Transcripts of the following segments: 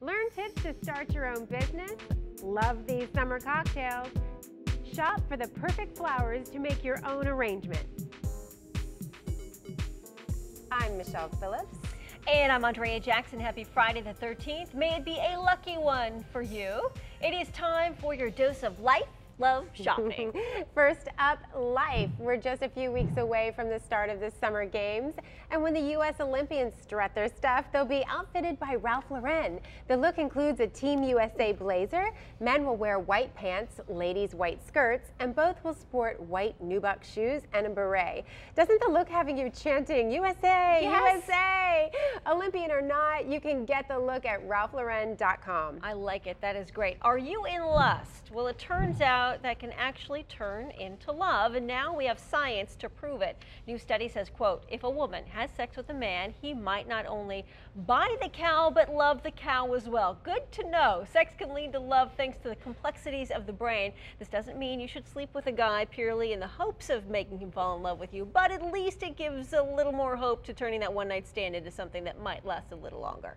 Learn tips to start your own business. Love these summer cocktails. Shop for the perfect flowers to make your own arrangement. I'm Michelle Phillips. And I'm Andrea Jackson. Happy Friday the 13th. May it be a lucky one for you. It is time for your dose of life, love, shopping. First up, life. We're just a few weeks away from the start of the Summer Games. And when the U.S. Olympians strut their stuff, they'll be outfitted by Ralph Lauren. The look includes a Team USA blazer. Men will wear white pants, ladies white skirts, and both will sport white nubuck shoes and a beret. Doesn't the look having you chanting, USA, Yes. USA? Olympian or not, you can get the look at ralphlauren.com. I like it. That is great. Are you in lust? Well, it turns out that can actually turn into love, and now we have science to prove it. New study says, quote, if a woman has sex with a man, he might not only buy the cow, but love the cow as well. Good to know. Sex can lead to love thanks to the complexities of the brain. This doesn't mean you should sleep with a guy purely in the hopes of making him fall in love with you, but at least it gives a little more hope to turning that one-night stand into something that might last a little longer.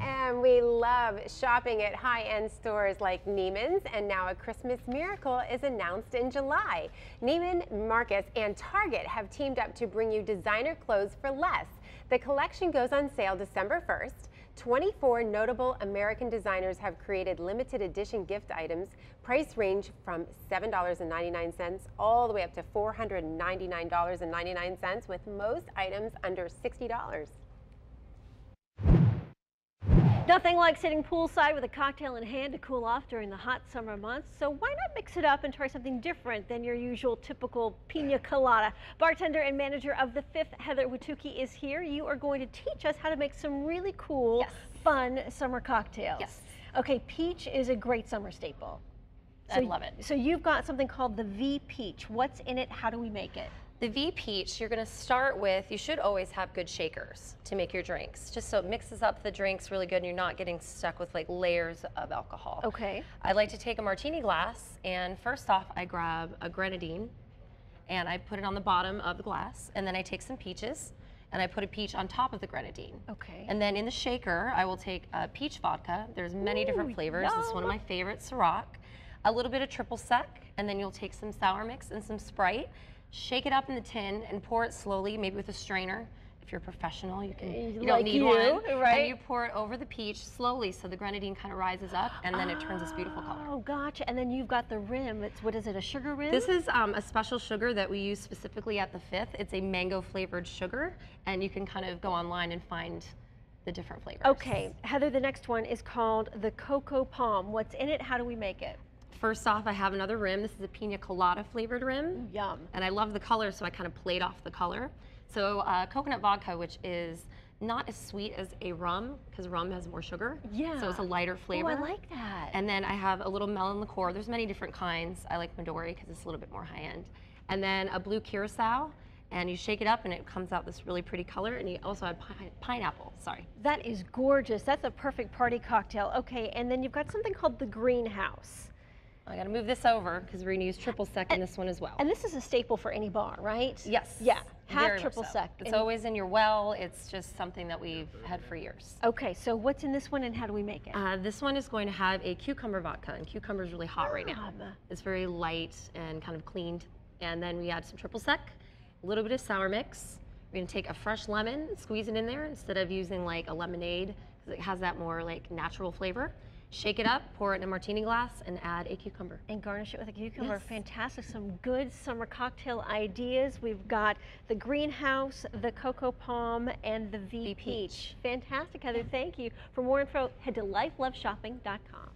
And we love shopping at high-end stores like Neiman's, and now a Christmas miracle is announced in July. Neiman Marcus and Target have teamed up to bring you designer clothes for less. The collection goes on sale December 1st. 24 notable American designers have created limited edition gift items. Price range from $7.99 all the way up to $499.99, with most items under $60. Nothing like sitting poolside with a cocktail in hand to cool off during the hot summer months. So why not mix it up and try something different than your usual typical pina colada? Bartender and manager of the Fifth, Heather Watuki, is here. You are going to teach us how to make some really cool, fun summer cocktails. Yes. Okay, peach is a great summer staple. I love it. So you've got something called the V Peach. What's in it? How do we make it? The V Peach, you're going to start with, you should always have good shakers to make your drinks, just so it mixes up the drinks really good and you're not getting stuck with like layers of alcohol. Okay. I like to take a martini glass, and first off I grab a grenadine and I put it on the bottom of the glass, and then I take some peaches and I put a peach on top of the grenadine. Okay. And then in the shaker I will take a peach vodka. There's many different flavors. This is one of my favorites, Ciroc. A little bit of triple sec, and then you'll take some sour mix and some Sprite. Shake it up in the tin and pour it slowly, maybe with a strainer. If you're professional, you don't need one. Right? And you pour it over the peach slowly so the grenadine kind of rises up, and then it turns this beautiful color. Oh, gotcha. And then you've got the rim. It's, what is it, a sugar rim? This is a special sugar that we use specifically at the Fifth. It's a mango flavored sugar, and you can kind of go online and find the different flavors. Okay, Heather, the next one is called the Cocoa Palm. What's in it? How do we make it? First off, I have another rim. This is a pina colada flavored rim. Ooh, yum. And I love the color, so I kind of played off the color. So coconut vodka, which is not as sweet as a rum, because rum has more sugar. Yeah. So it's a lighter flavor. Oh, I like that. And then I have a little melon liqueur. There's many different kinds. I like Midori because it's a little bit more high end. And then a blue curacao, and you shake it up and it comes out this really pretty color. And you also have pineapple, sorry. That is gorgeous. That's a perfect party cocktail. Okay, and then you've got something called the greenhouse. I gotta move this over because we're gonna use triple sec in this one as well. And this is a staple for any bar, right? Yes. Yeah, Very have much triple so. sec. It's always in your well. It's just something that we've had for years. Okay, so what's in this one and how do we make it? This one is going to have a cucumber vodka, and cucumber is really hot right now. It's very light and kind of cleaned. And then we add some triple sec, a little bit of sour mix. We're gonna take a fresh lemon, squeeze it in there instead of using like a lemonade, because it has that more like natural flavor. Shake it up, pour it in a martini glass, and add a cucumber. And garnish it with a cucumber. Yes. Fantastic. Some good summer cocktail ideas. We've got the greenhouse, the Cocoa Palm, and the V Peach. Fantastic, Heather. Thank you. For more info, head to lifeloveshopping.com.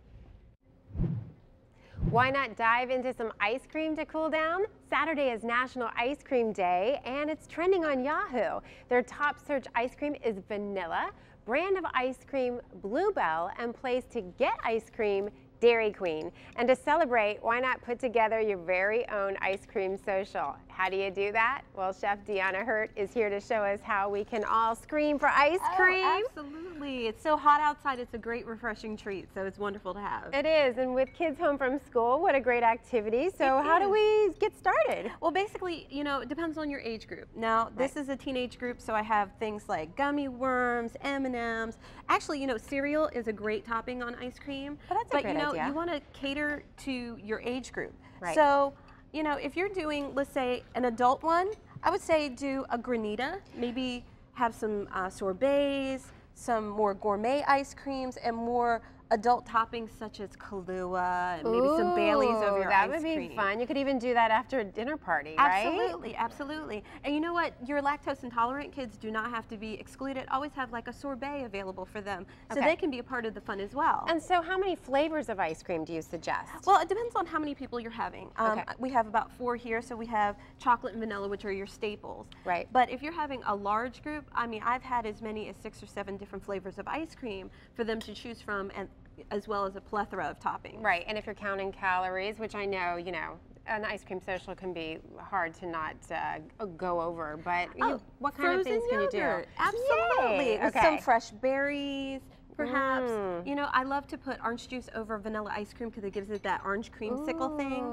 Why not dive into some ice cream to cool down? Saturday is National Ice Cream Day, and it's trending on Yahoo. Their top search ice cream is vanilla, brand of ice cream Bluebell, and place to get ice cream Dairy Queen. And to celebrate, why not put together your very own ice cream social? How do you do that? Well, Chef Deanna Hurt is here to show us how we can all scream for ice cream. Oh, absolutely. It's so hot outside. It's a great refreshing treat, so it's wonderful to have. It is, and with kids home from school, what a great activity. So how do we get started? Well, basically, you know, it depends on your age group. Now, this is a teenage group, so I have things like gummy worms, M&Ms. Actually, you know, cereal is a great topping on ice cream. Oh, that's a great idea. You want to cater to your age group. Right. So, you know, if you're doing, let's say, an adult one, I would say do a granita, maybe have some sorbets, some more gourmet ice creams, and more adult toppings such as Kahlua, and maybe some Baileys over your ice cream. That would be fun. You could even do that after a dinner party, right? Absolutely, absolutely. And you know what? Your lactose intolerant kids do not have to be excluded. Always have like a sorbet available for them, so they can be a part of the fun as well. And so how many flavors of ice cream do you suggest? Well, it depends on how many people you're having. We have about 4 here, so we have chocolate and vanilla, which are your staples. Right. But if you're having a large group, I mean, I've had as many as 6 or 7 different flavors of ice cream for them to choose from, and as well as a plethora of toppings. Right, and if you're counting calories, which I know, you know, an ice cream social can be hard to not go over, but what kind of things can you do? Absolutely. Yay. With Okay. some fresh berries, perhaps. You know, I love to put orange juice over vanilla ice cream because it gives it that orange creamsicle thing.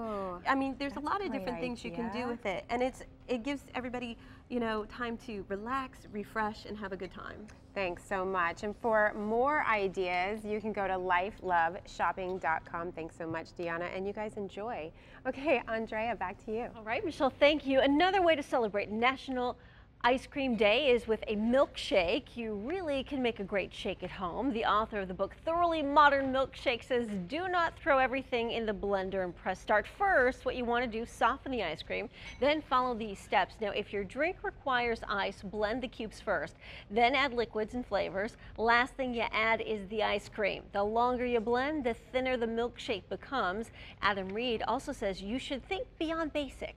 I mean, there's a lot of different things you can do with it, and it gives everybody, you know, time to relax, refresh, and have a good time. Thanks so much. And for more ideas, you can go to lifeloveshopping.com. Thanks so much, Deanna, and you guys enjoy. Okay, Andrea, back to you. All right, Michelle, thank you. Another way to celebrate National Ice Cream Day is with a milkshake. You really can make a great shake at home. The author of the book Thoroughly Modern Milkshake says do not throw everything in the blender and press start. First, what you want to do, soften the ice cream, then follow these steps. Now, if your drink requires ice, blend the cubes first, then add liquids and flavors. Last thing you add is the ice cream. The longer you blend, the thinner the milkshake becomes. Adam Reed also says you should think beyond basic.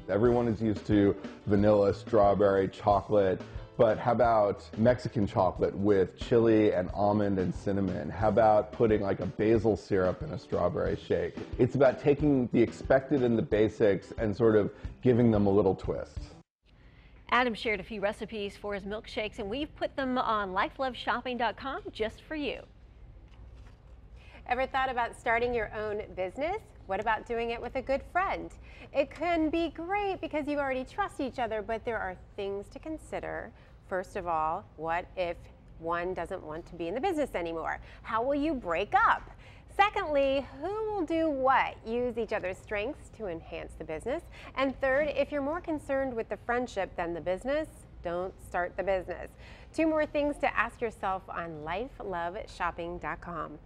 Everyone is used to vanilla, strawberry, chocolate, but how about Mexican chocolate with chili and almond and cinnamon? How about putting like a basil syrup in a strawberry shake? It's about taking the expected and the basics and sort of giving them a little twist. Adam shared a few recipes for his milkshakes, and we've put them on lifeloveshopping.com just for you. Ever thought about starting your own business? What about doing it with a good friend? It can be great because you already trust each other, but there are things to consider. First of all, what if one doesn't want to be in the business anymore? How will you break up? Secondly, who will do what? Use each other's strengths to enhance the business. And third, if you're more concerned with the friendship than the business, don't start the business. 2 more things to ask yourself on lifeloveshopping.com.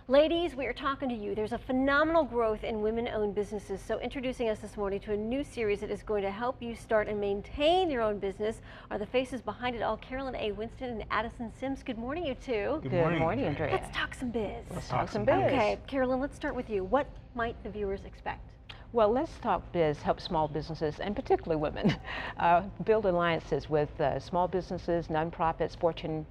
Ladies, we are talking to you. There's a phenomenal growth in women-owned businesses. So introducing us this morning to a new series that is going to help you start and maintain your own business are the faces behind it all, Carolyn A. Winston and Addison Sims. Good morning, you two. Good morning, Andrea. Let's talk some biz. Let's talk some biz. Okay, Carolyn, let's start with you. What might the viewers expect? Well, Let's Talk Biz helps small businesses, and particularly women, build alliances with small businesses, nonprofits, Fortune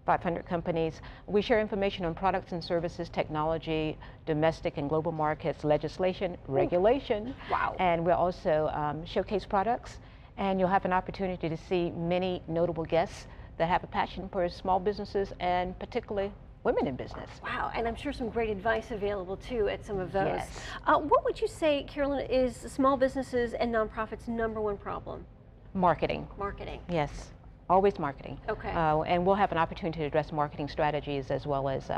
500 companies. We share information on products and services, technology, domestic and global markets, legislation, regulation. Wow. And we'll also showcase products, and you'll have an opportunity to see many notable guests that have a passion for small businesses and particularly women in business. Wow, and I'm sure some great advice available too at some of those. Yes. What would you say, Carolyn, is small businesses and nonprofits' #1 problem? Marketing. Marketing. Yes. Always marketing. Okay. And we'll have an opportunity to address marketing strategies as well as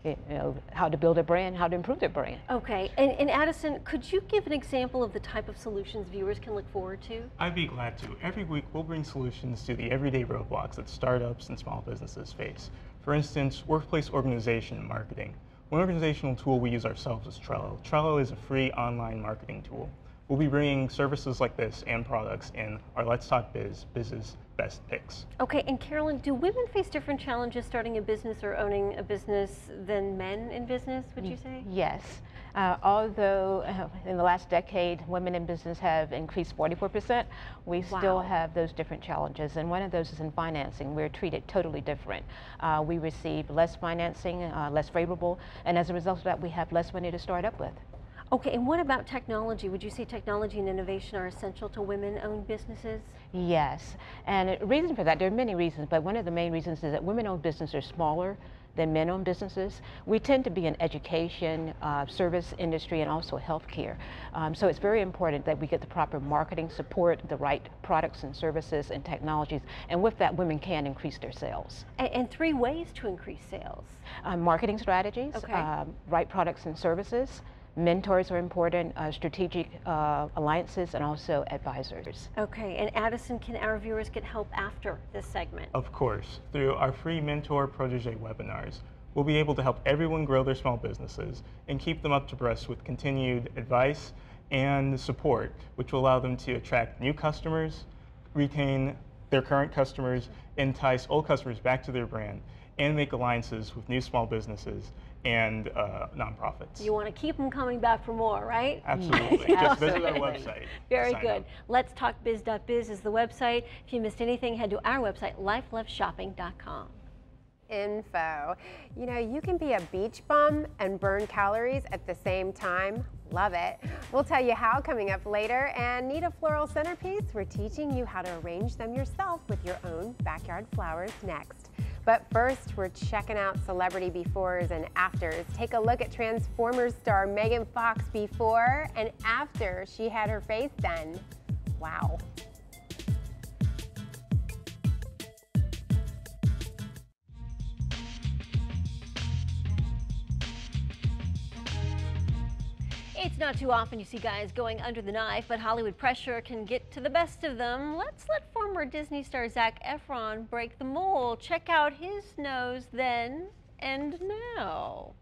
you know, how to build a brand, how to improve their brand. Okay, and Addison, could you give an example of the type of solutions viewers can look forward to? I'd be glad to. Every week we'll bring solutions to the everyday roadblocks that startups and small businesses face. For instance, workplace organization and marketing. One organizational tool we use ourselves is Trello. Trello is a free online marketing tool. We'll be bringing services like this and products in our Let's Talk Biz's Best Picks. Okay, and Carolyn, do women face different challenges starting a business or owning a business than men in business, would you say? Yes. Although in the last decade, women in business have increased 44%, we still have those different challenges. And one of those is in financing. We're treated totally different. We receive less financing, less favorable, and as a result of that, we have less money to start up with. Okay, and what about technology? Would you say technology and innovation are essential to women-owned businesses? Yes, and a reason for that, there are many reasons, but one of the main reasons is that women-owned businesses are smaller than men-owned businesses. We tend to be in education, service industry, and also healthcare. So it's very important that we get the proper marketing support, the right products and services and technologies, and with that, women can increase their sales. And 3 ways to increase sales. Marketing strategies, Okay. right products and services. Mentors are important, strategic alliances, and also advisors. Okay, and Addison, can our viewers get help after this segment? Of course, through our free Mentor Protege webinars, we'll be able to help everyone grow their small businesses and keep them up to breast with continued advice and support, which will allow them to attract new customers, retain their current customers, entice old customers back to their brand, and make alliances with new small businesses and nonprofits. You want to keep them coming back for more, right? Absolutely. Just visit our website. Very Sign good. up. Let's Talk Biz.biz is the website. If you missed anything, head to our website, lifeloveshopping.com. Info. You know, you can be a beach bum and burn calories at the same time. Love it. We'll tell you how coming up later. And need a floral centerpiece? We're teaching you how to arrange them yourself with your own backyard flowers next. But first, we're checking out celebrity befores and afters. Take a look at Transformers star Megan Fox before and after she had her face done. Wow. It's not too often you see guys going under the knife, but Hollywood pressure can get to the best of them. Let's let former Disney star Zac Efron break the mold. Check out his nose then and now.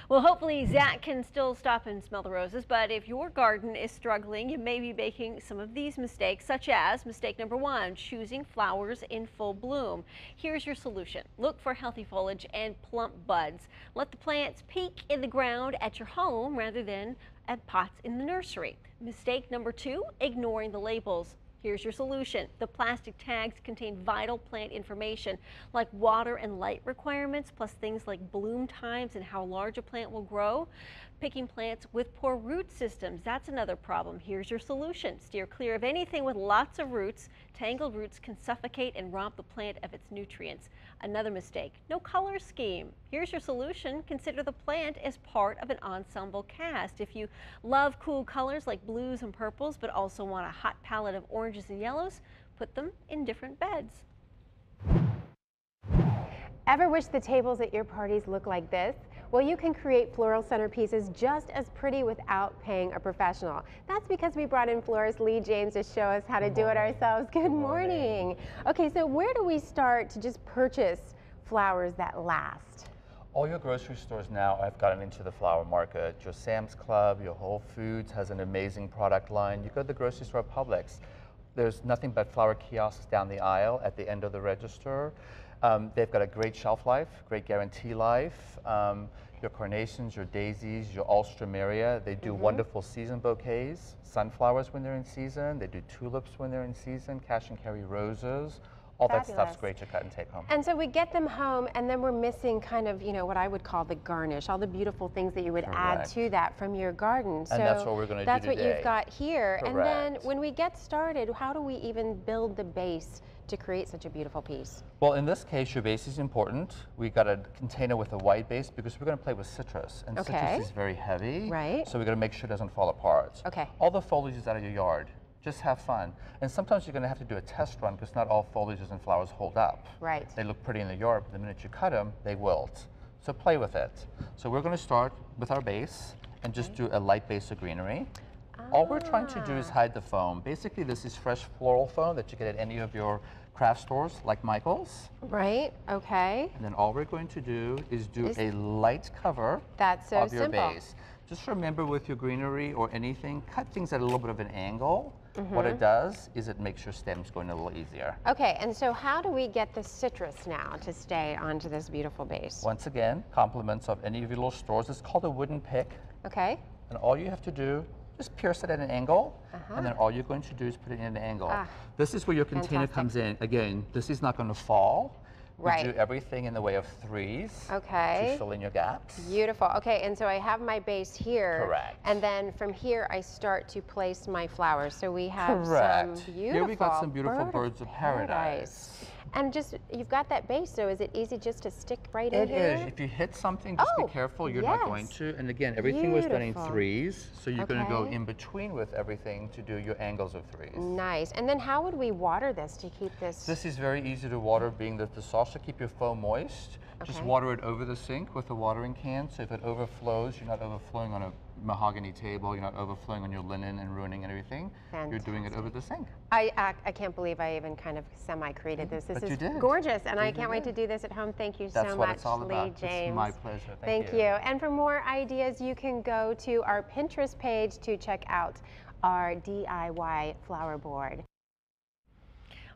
Well, hopefully Zac can still stop and smell the roses, but if your garden is struggling, you may be making some of these mistakes, such as mistake number 1, choosing flowers in full bloom. Here's your solution. Look for healthy foliage and plump buds. Let the plants peek in the ground at your home rather than at pots in the nursery. Mistake number 2, ignoring the labels. Here's your solution. The plastic tags contain vital plant information like water and light requirements, plus things like bloom times and how large a plant will grow. Picking plants with poor root systems, that's another problem. Here's your solution. Steer clear of anything with lots of roots. Tangled roots can suffocate and rob the plant of its nutrients. Another mistake, no color scheme. Here's your solution. Consider the plant as part of an ensemble cast. If you love cool colors like blues and purples, but also want a hot palette of oranges and yellows, put them in different beds. Ever wish the tables at your parties look like this? Well, you can create floral centerpieces just as pretty without paying a professional. That's because we brought in florist Lee James to show us how to do it ourselves. Good morning. Okay, so where do we start to just purchase flowers that last? All your grocery stores now have gotten into the flower market. Your Sam's Club, your Whole Foods has an amazing product line. You go to the grocery store, Publix, there's nothing but flower kiosks down the aisle at the end of the register. They've got a great shelf life, great guarantee life. Your carnations, your daisies, your alstroemeria, they do wonderful season bouquets. Sunflowers when they're in season, they do tulips when they're in season, cash and carry roses. All that stuff's great to cut and take home. And so we get them home and then we're missing kind of, you know, what I would call the garnish, all the beautiful things that you would add to that from your garden. And that's what we're going to do that's today. what you've got here. Correct. And then when we get started, how do we even build the base to create such a beautiful piece? Well, in this case, your base is important. We got a container with a white base because we're going to play with citrus, and citrus is very heavy. Right. So we're going to make sure it doesn't fall apart. Okay. All the foliage is out of your yard. Just have fun. And sometimes you're going to have to do a test run because not all foliages and flowers hold up. Right. They look pretty in the yard, but the minute you cut them, they wilt. So play with it. So we're going to start with our base and just do a light base of greenery. All we're trying to do is hide the foam. Basically, this is fresh floral foam that you get at any of your craft stores like Michael's. Right, okay. And then all we're going to do is do a light cover of your base. Just remember with your greenery or anything, cut things at a little bit of an angle. What it does is it makes your stems going a little easier. Okay, and so how do we get the citrus now to stay onto this beautiful base? Once again, compliments of any of your little stores. It's called a wooden pick. Okay. And all you have to do, just pierce it at an angle, and then all you're going to do is put it in an angle. This is where your container comes in. Again, this is not going to fall. Right. You do everything in the way of threes. Okay. To fill in your gaps. Beautiful. Okay, and so I have my base here. Correct. And then from here I start to place my flowers. So we have Correct. some beautiful Here we got some beautiful birds of paradise. And just, you've got that base, so is it easy just to stick right in here? It is. If you hit something, just be careful. You're not going to. And again, everything was done in threes, so you're going to go in between with everything to do your angles of threes. Nice. And then how would we water this to keep this? This is very easy to water, being that the sauce to keep your foam moist. Just water it over the sink with a watering can, so if it overflows, you're not overflowing on a mahogany table, you're not overflowing on your linen and ruining everything. Fantastic. You're doing it over the sink. I can't believe I even kind of semi-created this. This is gorgeous, and I can't wait to do this at home. Thank you so much, what it's all about. Lee James. It's my pleasure. Thank you. And for more ideas, you can go to our Pinterest page to check out our DIY flower board.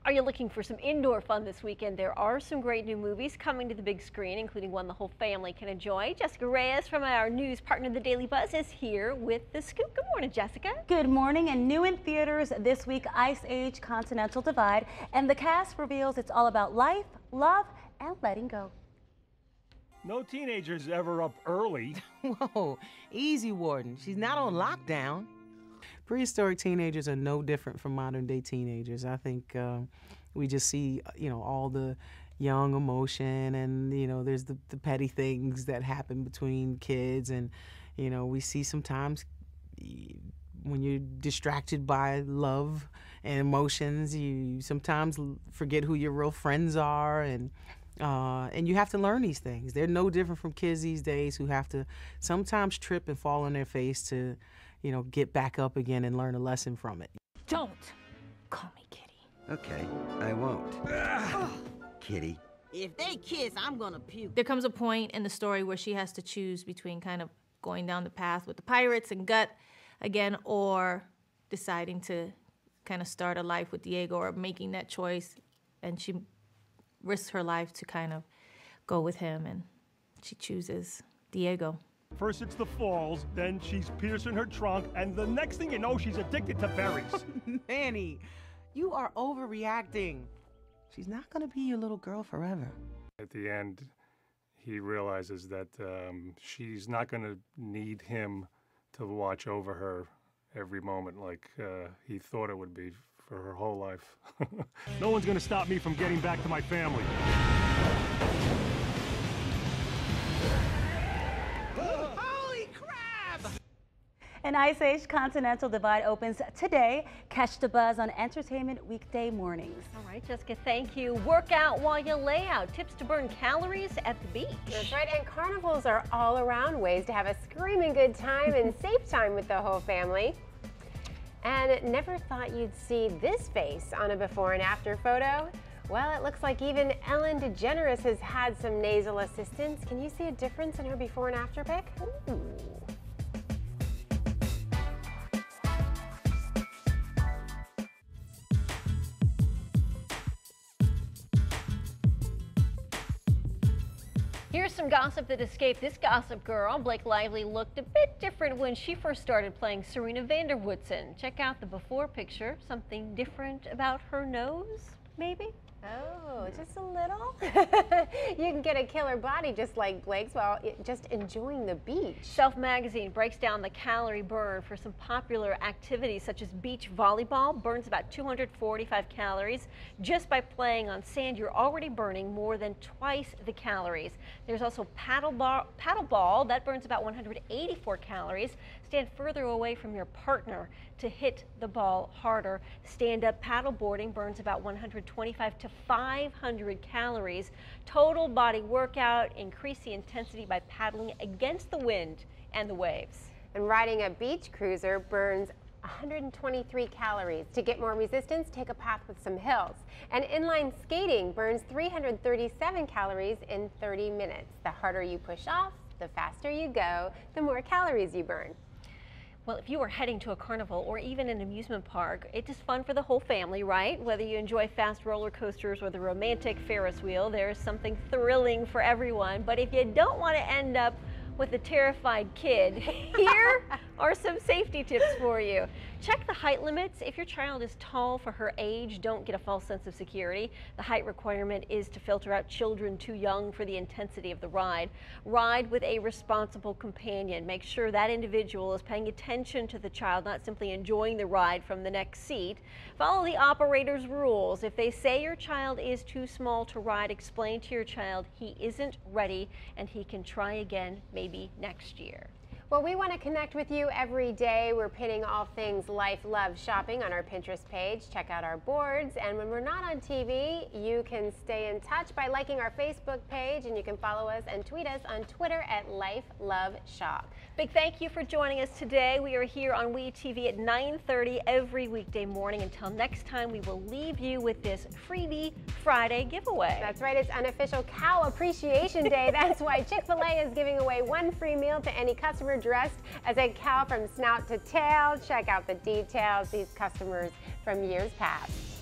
Are you looking for some indoor fun this weekend? There are some great new movies coming to the big screen, including one the whole family can enjoy. Jessica Reyes from our news partner, The Daily Buzz, is here with the scoop. Good morning, Jessica. Good morning, and new in theaters this week, Ice Age Continental Divide, and the cast reveals it's all about life, love, and letting go. No teenager's ever up early. Whoa, easy, Warden. She's not on lockdown. Prehistoric teenagers are no different from modern day teenagers. I think we just see, all the young emotion, and, there's the petty things that happen between kids. And, we see sometimes when you're distracted by love and emotions, you sometimes forget who your real friends are. And you have to learn these things. They're no different from kids these days who have to sometimes trip and fall on their face to, get back up again and learn a lesson from it. Don't call me Kitty. Okay, I won't. Kitty. If they kiss, I'm gonna puke. There comes a point in the story where she has to choose between kind of going down the path with the pirates and Gut again, or deciding to kind of start a life with Diego, or making that choice, and she risks her life to kind of go with him, and she chooses Diego. First it's the falls, then she's piercing her trunk, and the next thing you know, she's addicted to berries. Manny, you are overreacting. She's not gonna be your little girl forever. At the end, he realizes that she's not gonna need him to watch over her every moment like he thought it would be for her whole life. No one's gonna stop me from getting back to my family. An Ice Age Continental Divide opens today. Catch the buzz on Entertainment weekday mornings. All right, Jessica, thank you. Work out while you lay out. Tips to burn calories at the beach. That's right, and carnivals are all around ways to have a screaming good time and safe time with the whole family. And never thought you'd see this face on a before and after photo? Well, it looks like even Ellen DeGeneres has had some nasal assistance. Can you see a difference in her before and after pic? Ooh. Here's some gossip that escaped this gossip girl. Blake Lively looked a bit different when she first started playing Serena van der Woodsen. Check out the before picture. Something different about her nose, maybe? Oh, just a little? You can get a killer body just like Blake's while just enjoying the beach. Self Magazine breaks down the calorie burn for some popular activities such as beach volleyball. Burns about 245 calories. Just by playing on sand, you're already burning more than twice the calories. There's also paddleball that burns about 184 calories. Stand further away from your partner to hit the ball harder. Stand-up paddleboarding burns about 125 to 500 calories. Total body workout, increase the intensity by paddling against the wind and the waves. And riding a beach cruiser burns 123 calories. To get more resistance, take a path with some hills. And inline skating burns 337 calories in 30 minutes. The harder you push off, the faster you go, the more calories you burn. Well, if you are heading to a carnival or even an amusement park, it is fun for the whole family, right? Whether you enjoy fast roller coasters or the romantic Ferris wheel, there is something thrilling for everyone. But if you don't want to end up with a terrified kid, here are some safety tips for you. Check the height limits. If your child is tall for her age, don't get a false sense of security. The height requirement is to filter out children too young for the intensity of the ride. Ride with a responsible companion. Make sure that individual is paying attention to the child, not simply enjoying the ride from the next seat. Follow the operator's rules. If they say your child is too small to ride, explain to your child he isn't ready and he can try again maybe next year. Well, we want to connect with you every day. We're pinning all things life, love, shopping on our Pinterest page. Check out our boards. And when we're not on TV, you can stay in touch by liking our Facebook page, and you can follow us and tweet us on Twitter at Life Love Shop. Big thank you for joining us today. We are here on WeTV at 9:30 every weekday morning. Until next time, we will leave you with this Freebie Friday giveaway. That's right. It's unofficial Cow Appreciation Day. That's why Chick-fil-A is giving away one free meal to any customer dressed as a cow from snout to tail. Check out the details. These customers from years past.